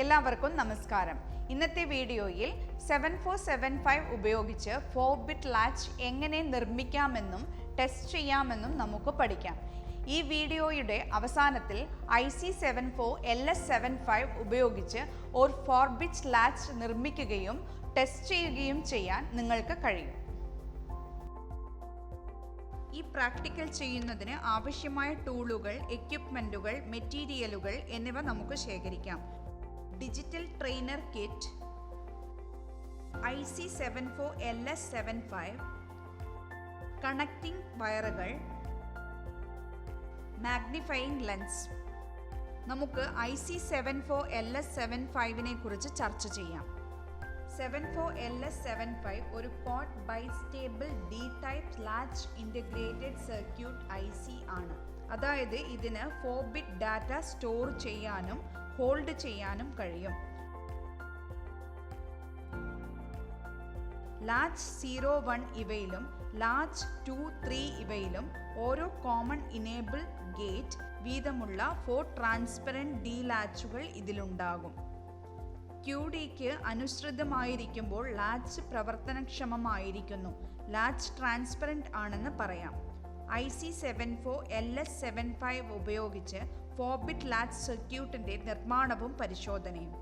എല്ലാവർക്കും നമസ്കാരം. ഇന്നത്തെ വീഡിയോയിൽ 7475 ഉപയോഗിച്ച് 4-ബിറ്റ് ലാച്ച് എങ്ങനെ നിർമ്മിക്കാമെന്നും ടെസ്റ്റ് ചെയ്യാമെന്നും നമുക്ക് പഠിക്കാം. ഈ വീഡിയോയുടെ അവസാനത്തിൽ IC74LS75 ഉപയോഗിച്ച് ഒരു 4-ബിറ്റ് ലാച്ച് നിർമ്മിക്കുകയും ടെസ്റ്റ് ചെയ്യുകയും ചെയ്യാൻ നിങ്ങൾക്ക് കഴിയും. ഈ പ്രാക്ടിക്കൽ ചെയ്യുന്നതിന് ആവശ്യമായ ടൂളുകൾ, എക്യുപ്മെൻറ്റുകൾ, മെറ്റീരിയലുകൾ എന്നിവ നമുക്ക് ശേഖരിക്കാം. Digital trainer kit, IC74LS75, connecting വയറുകൾ, മാഗ്നിഫയിങ് ലെൻസ്. നമുക്ക് IC74LS75 കുറിച്ച് ചർച്ച ചെയ്യാം. 74LS75 ഒരു quad bistable D-type latch integrated circuit IC ആണ്. അതായത് ഇതിന് 4-ബിറ്റ് ഡാറ്റ സ്റ്റോർ ചെയ്യാനും ഹോൾഡ് ചെയ്യാനും കഴിയും. ലാച്ച് 01 ഇവയിലും ലാച്ച് 2-3 ഇവയിലും ഓരോ കോമൺ ഇനേബിൾ ഗേറ്റ് വീതമുള്ള 4 ട്രാൻസ്പെറൻറ്റ് D ലാച്ചുകൾ ഇതിലുണ്ടാകും. QDക്ക് അനുസൃതമായിരിക്കുമ്പോൾ ലാച്ച് പ്രവർത്തനക്ഷമമായിരിക്കുന്നു. ലാച്ച് ട്രാൻസ്പെറൻറ്റ് ആണെന്ന് പറയാം. IC74LS75 ഉപയോഗിച്ച് 4-ബിറ്റ് ലാച്ച് സർക്യൂട്ടിൻ്റെ നിർമ്മാണവും പരിശോധനയും.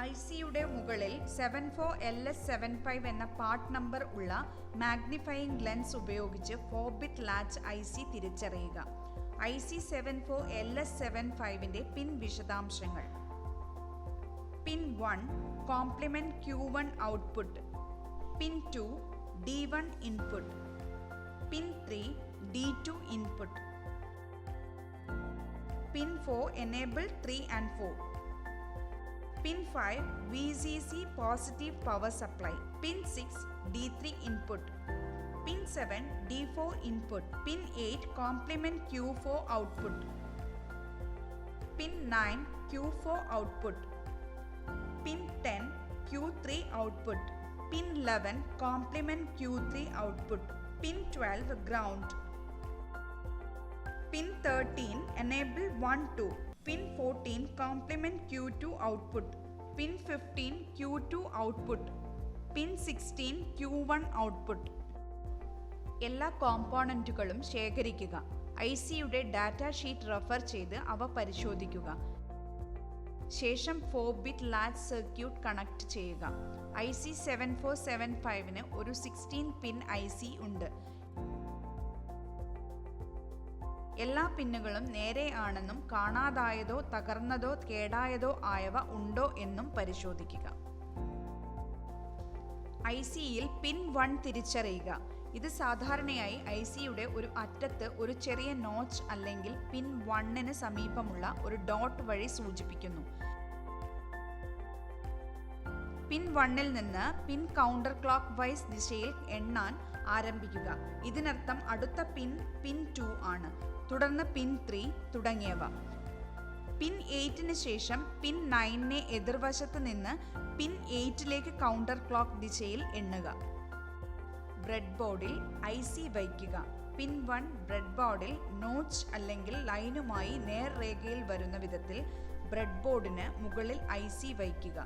ICയുടെ മുകളിൽ 74LS75 എന്ന പാർട്ട് നമ്പർ ഉള്ള മാഗ്നിഫയിങ് ലെൻസ് ഉപയോഗിച്ച് 4-ബിറ്റ് ലാച്ച് IC തിരിച്ചറിയുക. IC74LS75 പിൻ വിശദാംശങ്ങൾ. പിൻ 1 compliment Q1 output. Pin 2 D1 input. Pin 3 D2 input. Pin 4 enable 3 and 4. Pin 5 VCC positive power supply. Pin 6 D3 input. Pin 7 D4 input. Pin 8 compliment Q4 output. Pin 9 Q4 output. Pin 10 Q3 output. Pin 11 compliment Q3 output. Pin 12 ground. Pin 13 enable 1-2. Pin 14 compliment Q2 output. Pin 15 Q2 output. Pin 16 Q1 output. എല്ലാ കോമ്പോണൻറ്റുകളും ശേഖരിക്കുക. ICയുടെ data sheet refer ചെയ്ത് അവ പരിശോധിക്കുക. ശേഷം 4-ബിറ്റ് latch circuit connect ചെയ്യുക. IC7475 ഒരു 16 പിൻ IC ഉണ്ട്. എല്ലാ പിന്നുകളും നേരെ ആണെന്നും കാണാതായതോ തകർന്നതോ കേടായതോ ആയവ ഉണ്ടോ എന്നും പരിശോധിക്കുക. ICയിൽ പിൻ 1 തിരിച്ചറിയുക. ഇത് സാധാരണയായി ICയുടെ ഒരു അറ്റത്ത് ഒരു ചെറിയ നോച്ച് അല്ലെങ്കിൽ പിൻ 1 സമീപമുള്ള ഒരു ഡോട്ട് വഴി സൂചിപ്പിക്കുന്നു. പിൻ 1 നിന്ന് പിൻ കൗണ്ടർ ക്ലോക്ക് വൈസ് ദിശയിൽ എണ്ണാൻ ആരംഭിക്കുക. ഇതിനർത്ഥം അടുത്ത പിൻ 2 ആണ്. തുടർന്ന് പിൻ 3 തുടങ്ങിയവ. പിൻ 8 ശേഷം പിൻ 9 എതിർവശത്ത് നിന്ന് പിൻ 8 കൗണ്ടർ ക്ലോക്ക് ദിശയിൽ എണ്ണുക. ബ്രെഡ് ബോർഡിൽ IC വയ്ക്കുക. പിൻ 1 ബ്രെഡ് ബോർഡിൽ നോച്ച് അല്ലെങ്കിൽ ലൈനുമായി നേർരേഖയിൽ വരുന്ന വിധത്തിൽ ബ്രെഡ് ബോർഡിന് മുകളിൽ IC വയ്ക്കുക.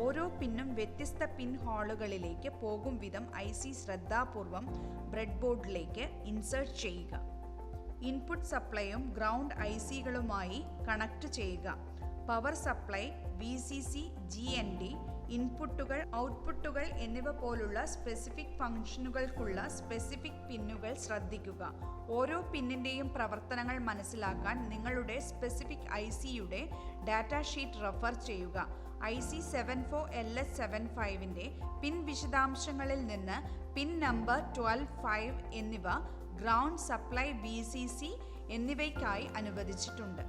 ഓരോ പിന്നും വ്യത്യസ്ത പിൻ ഹോളുകളിലേക്ക് പോകും വിധം IC ശ്രദ്ധാപൂർവം ബ്രെഡ് ബോർഡിലേക്ക് ഇൻസേർട്ട് ചെയ്യുക. ഇൻപുട്ട് സപ്ലൈയും ഗ്രൗണ്ട് ICകളുമായി കണക്ട് ചെയ്യുക. പവർ സപ്ലൈ, VCC, GND, ഇൻപുട്ടുകൾ, ഔട്ട്പുട്ടുകൾ എന്നിവ പോലുള്ള സ്പെസിഫിക് ഫംഗ്ഷനുകൾക്കുള്ള സ്പെസിഫിക് പിന്നുകൾ ശ്രദ്ധിക്കുക. ഓരോ പിന്നിൻ്റെയും പ്രവർത്തനങ്ങൾ മനസ്സിലാക്കാൻ നിങ്ങളുടെ സ്പെസിഫിക് ICയുടെ ഡാറ്റ ഷീറ്റ് റെഫർ ചെയ്യുക. IC74LS75 പിൻ വിശദാംശങ്ങളിൽ നിന്ന് പിൻ നമ്പർ 12, 5 എന്നിവ ഗ്രൗണ്ട്, സപ്ലൈ, VCC എന്നിവയ്ക്കായി അനുവദിച്ചിട്ടുണ്ട്.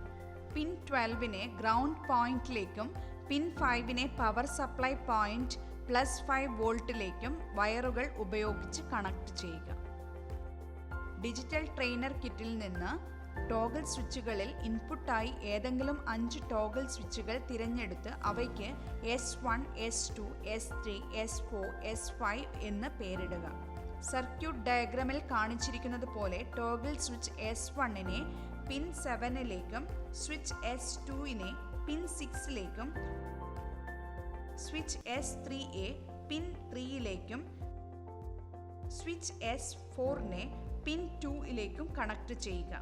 പിൻ 12 ഗ്രൗണ്ട് പോയിന്റിലേക്കും പിൻ 5 പവർ സപ്ലൈ പോയിന്റ് +5 വോൾട്ടിലേക്കും വയറുകൾ ഉപയോഗിച്ച് കണക്ട് ചെയ്യുക. ഡിജിറ്റൽ ട്രെയിനർ കിറ്റിൽ നിന്ന് ടോഗിൾ സ്വിച്ചുകളിൽ ഇൻപുട്ടായി ഏതെങ്കിലും 5 ടോഗിൾ സ്വിച്ചുകൾ തിരഞ്ഞെടുത്ത് അവയ്ക്ക് S1, S2, S3, S4, S5 എന്ന് പേരിടുക. സർക്യൂട്ട് ഡയഗ്രാമിൽ കാണിച്ചിരിക്കുന്നത് പോലെ ടോഗിൾ സ്വിച്ച് S1 പിൻ 7 സ്വിച്ച് S2 പിൻ പിൻ 6ലേക്കും സ്വിച്ച് S3A പിൻ 3യിലേക്കും സ്വിച്ച് S4നെ പിൻ 2യിലേക്കും കണക്ട് ചെയ്യുക.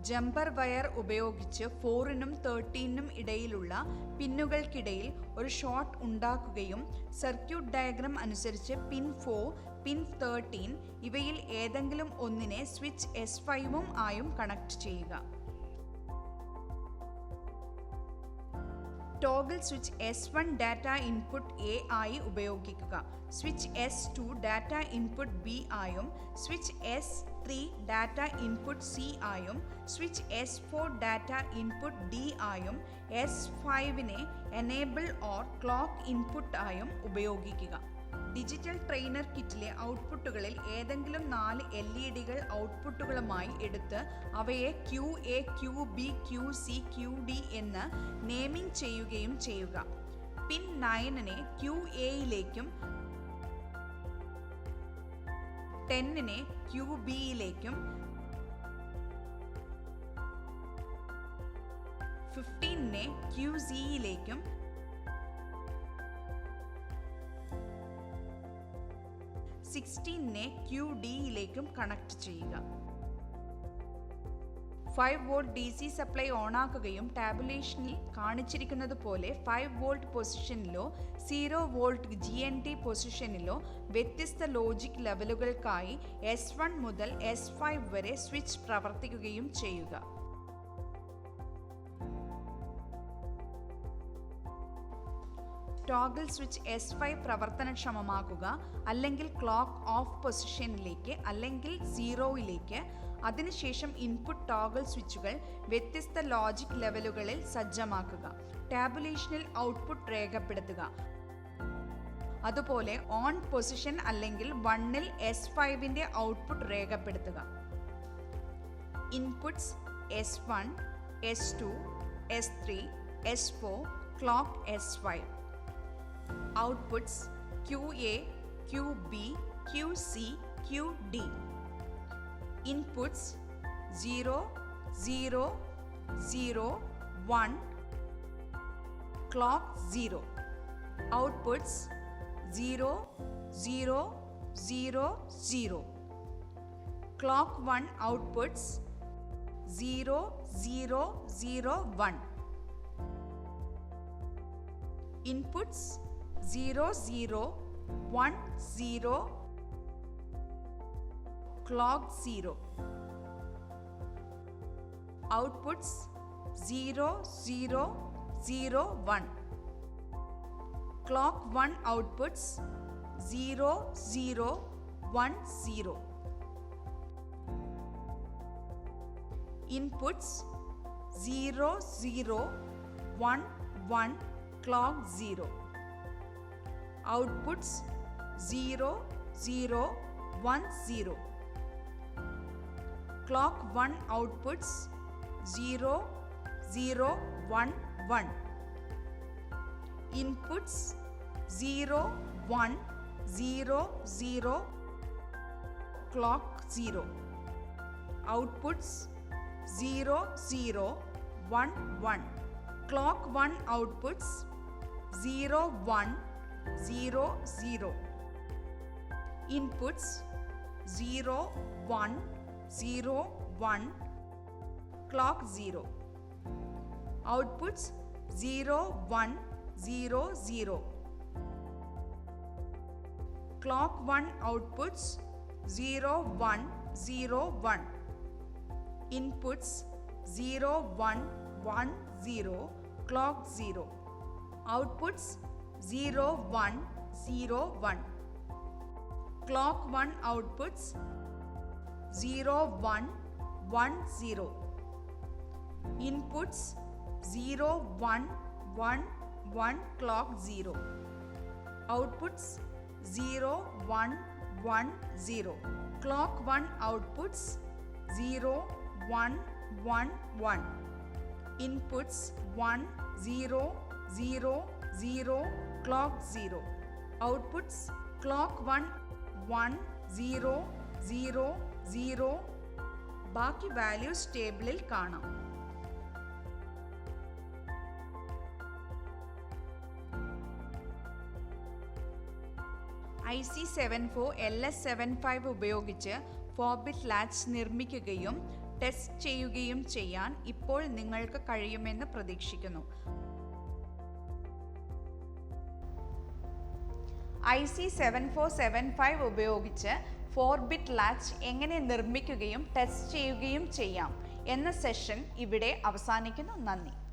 ജമ്പർ വയർ ഉപയോഗിച്ച് 4നും 13നും ഇടയിലുള്ള പിന്നുകൾക്കിടയിൽ ഒരു ഷോർട്ട് ഉണ്ടാക്കുകയും സർക്യൂട്ട് ഡയഗ്രം അനുസരിച്ച് പിൻ 4, പിൻ 13 ഇവയിൽ ഏതെങ്കിലും ഒന്നിനെ സ്വിച്ച് S5 ആയും കണക്ട് ചെയ്യുക. Toggle switch S1 data input A ആയി ഉപയോഗിക്കുക. Switch S2 data input B ആയും switch S3 data input C ആയും switch S4 data input D ആയും S5നെ എനേബിൾ ഓർ ക്ലോക്ക് ഇൻപുട്ട് ആയും ഉപയോഗിക്കുക. ഡിജിറ്റൽ ട്രെയിനർ കിറ്റിലെ ഔട്ട്പുട്ടുകളിൽ ഏതെങ്കിലും 4 LED ഔട്ട്പുട്ടുകളുമായി എടുത്ത് അവയെ QA, QB, QC, QD എന്ന് നെയിമിംഗ് ചെയ്യുകയും ചെയ്യുക. പിൻ 9നെ QAയിലേക്കും 10നെ QBയിലേക്കും 15നെ QCയിലേക്കും 16നെ QDയിലേക്കും കണക്ട് ചെയ്യുക. 5 വോൾട്ട് DC സപ്ലൈ ഓണാക്കുകയും ടാബുലേഷനിൽ കാണിച്ചിരിക്കുന്നത് പോലെ 5 വോൾട്ട് പൊസിഷനിലോ 0 വോൾട്ട് GND പൊസിഷനിലോ വ്യത്യസ്ത ലോജിക് ലെവലുകൾക്കായി S1 മുതൽ S5 വരെ സ്വിച്ച് പ്രവർത്തിക്കുകയും ചെയ്യുക. ടോഗിൾ സ്വിച്ച് S5 പ്രവർത്തനക്ഷമമാക്കുക, അല്ലെങ്കിൽ ക്ലോക്ക് ഓഫ് പൊസിഷനിലേക്ക് അല്ലെങ്കിൽ 0യിലേക്ക്. അതിനുശേഷം ഇൻപുട്ട് ടോഗിൾ സ്വിച്ചുകൾ വ്യത്യസ്ത ലോജിക് ലെവലുകളിൽ സജ്ജമാക്കുക. ടാബുലേഷനിൽ ഔട്ട്പുട്ട് രേഖപ്പെടുത്തുക. അതുപോലെ ഓൺ പൊസിഷൻ അല്ലെങ്കിൽ 1ൽ S5ന്റെ ഔട്ട്പുട്ട് രേഖപ്പെടുത്തുക. Inputs S1, S2, S3, S4, clock S5. Outputs QA, QB, QC, QD. Inputs 0, 0, 0, 1, clock 0. Outputs 0, 0, 0, 0. Clock 1 outputs 0, 0, 0, 1. Inputs 0, 0, 1, 0, clock 0. Outputs 0, 0, 0, 1. Clock 1 outputs 0, 0, 1, 0. Inputs 0, 0, 1, 1, clock 0. Outputs 0, 0, 1, 0. Clock 1 outputs 0, 0, 1, 1. Inputs 0, 1, 0, 0, clock 0. Outputs 0, 0, 1, 1. Clock 1 outputs 0, 1, 0, 0. Inputs 0, 1, 0, 1, clock 0. Outputs 0, 1, 0, 0. Clock 1 outputs 0, 1, 0, 1. Inputs 0, 1, 1, 0, clock 0. Outputs 0, 1, 0, 1. Clock 1 outputs 0, 1, 1, 0. Inputs 0, 1, 1, 1, clock 0. Outputs 0, 1, 1, 0. Clock 1 outputs 0, 1, 1, 1. Inputs 1, 0, 0, 0, clock 0. Outputs clock 1, 1, 0, 0, 0. ബാക്കി values ടേബിളിൽ കാണാം. IC74LS75 ഉപയോഗിച്ച് 4-bit latch നിർമ്മിക്കുകയും test ചെയ്യുകയും ചെയ്യാൻ ഇപ്പോൾ നിങ്ങൾക്ക് കഴിയുമെന്ന് പ്രതീക്ഷിക്കുന്നു. IC7475 ഉപയോഗിച്ച് 4-bit ലാച്ച് എങ്ങനെ നിർമ്മിക്കുകയും ടെസ്റ്റ് ചെയ്യുകയും ചെയ്യാം എന്ന സെഷൻ ഇവിടെ അവസാനിക്കുന്നു. നന്ദി.